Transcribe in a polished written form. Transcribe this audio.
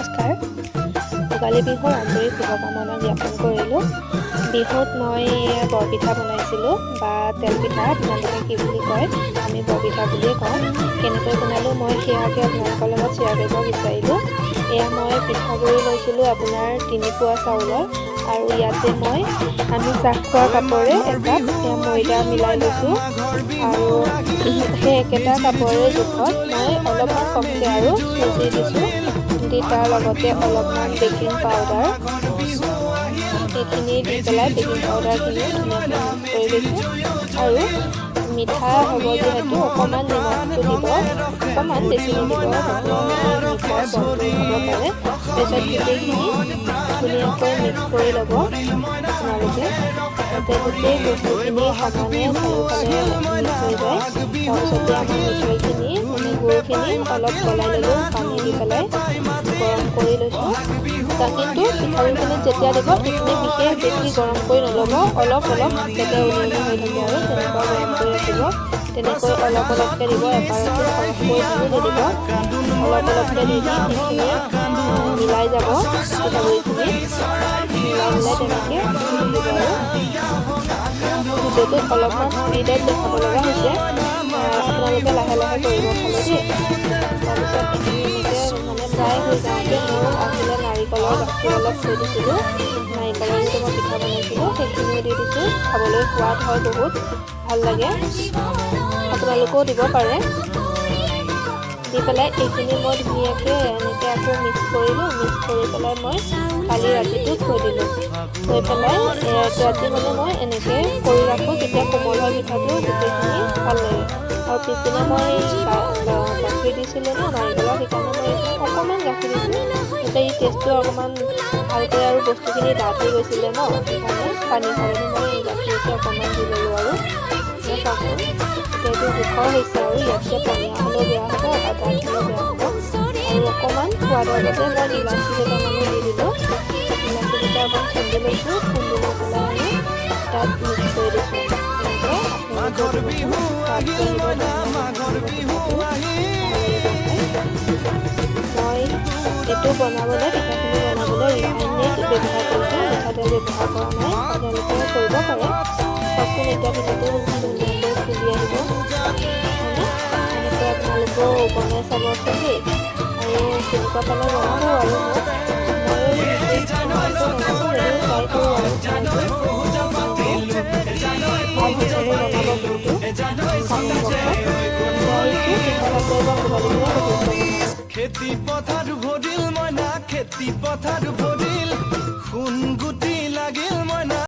নমস্কাৰ। ভোগালী বিহুৰ আন্তৰিক শুভকামনা জ্ঞাপন কৰিলোঁ। বিহুত মই বৰপিঠা বনাইছিলোঁ বা তেলপিঠা, আপোনালোকে কি বুলি কয়, আমি বৰপিঠা বুলিয়ে কওঁ। কেনেকৈ বনালোঁ মই সেয়াকে আপোনালোকৰ লগত শ্বেয়াৰ কৰিব বিচাৰিলোঁ। এয়া মই পিঠাগুড়ি লৈছিলোঁ আপোনাৰ 3 পোৱা চাউলৰ, আৰু ইয়াতে আমি চাহ খোৱা কাপৰে একাপ ময়দা মিলাই লৈছোঁ, আৰু সেই একেটা কাপৰে জোখত মই অলপমান কমকৈ আৰু চুজি দিছোঁ, দি তাৰ লগতে অলপমান বেকিং পাউডাৰ, এইখিনি দি পেলাই বেকিং পাউডাৰখিনিও ধুনীয়াকৈ মিক্স কৰি লৈছোঁ। আৰু মিঠা হ'ব যিহেতু অকণমান নিমখটো দিব, অকণমান বেছি নিদিব, মিঠাই বনটো হ'ব পাৰে। তাৰপিছত গোটেইখিনি ধুনীয়াকৈ মিক্স কৰি ল'ব আপোনালোকে, যাতে গোটেই বস্তুখিনি সমানে চাৰিওফালে মিক্স হৈ যায়। তাৰপিছতে আমাৰ মিঠৈখিনি গুড়খিনি অলপ গলাই ল'লোঁ, পানী দি পেলাই গৰম কৰি লৈছোঁ। কিন্তু পিঠাগুড়িখিনিত যেতিয়া দিব সেইখিনি বিশেষ বেছি গৰম কৰি নল'ব, অলপ যাতে উলিয়াই হৈ থাকে আৰু তেনেকুৱা গৰম কৰি ৰাখিব। তেনেকৈ অলপ অলপকৈ দিব, এবাৰতে সৰহকৈ নিদিব, অলপকৈ দি সেইখিনি মিলাই যাব। পিঠাগুড়িখিনি মিলাই তেনেকৈ দিব আৰু ভিডিঅ'টোত অলপমান স্পীডত দেখাব লগা হৈছে, আপোনালোকে লাহে লাহে কৰিব খালে দেই। তাৰপিছত এইখিনি এনেকৈ প্ৰায় হৈ যাওঁতে মোৰ আহিলে নাৰিকলৰ গাখীৰ অলপ থৈ দিছিলোঁ, নাৰিকলৰ যিটো মই পিঠা বনাইছিলোঁ সেইখিনিও দি দিছোঁ। খাবলৈ সোৱাদ হয়, বহুত ভাল লাগে, আপোনালোকেও দিব পাৰে। দি পেলাই এইখিনি মই ধুনীয়াকৈ এনেকৈ আকৌ মিক্স কৰিলোঁ, মিক্স কৰি পেলাই মই কালি ৰাতিটো থৈ দিলোঁ। থৈ পেলাই ৰাতি মই এনেকৈ কৰি ৰাখোঁ, তেতিয়া কোমল হয় পিঠাটো, গোটেইখিনি ভাল লাগে। আৰু পিছদিনা মই গাখীৰ দিছিলোঁ ন নাৰিকলৰ, সেইকাৰণে মই অকণমান গাখীৰ দিছোঁ, যাতে এই টেষ্টটো অকণমান ভালকৈ আৰু বস্তুখিনি ডাঠ হৈ গৈছিলে ন, সেইকাৰণে পানী সলনি মই গাখীৰটো অকণমান দি ল'লোঁ। আৰু চাওকচোন এইটো জোখৰ হৈছে, আৰু ইয়াতকৈ পনীয়া হ'লেও বেয়া হ'ব, বা ডাঠ হ'লেও বেয়া হ'ব। আৰু অকণমান সোৱাদৰ বাবে মই ইলাচি কেইটামানো দি দিলোঁ, ইলাচি কেইটা অকণমান খুন্দি লৈছোঁ, খুন্দি লৈ পেলাই আমি তাত মিক্স কৰি দিছোঁ। মই এইটো বনাবলৈ, পিঠাখিনি বনাবলৈ ৰিফাইন ব্যৱহাৰ কৰিছোঁ, মিঠাতেল ব্যৱহাৰ কৰা নাই, আপোনালোকে কৰিব পাৰে। চাওকচোন এতিয়া পিঠাটো ধুনীয়াকৈ ফুলি আহিব, এনেকৈ আপোনালোকেও বনাই চাবচোন দেই। আৰু তেনেকুৱা পালে বনাব, আৰু মই নাজানো যদিও ট্ৰাই কৰোঁ আৰু ভাল হিচাপে বনাব কিন্তু খেতি পথাৰ ভৰিল মইনা, খেতি পথাৰ ভৰিল সোণ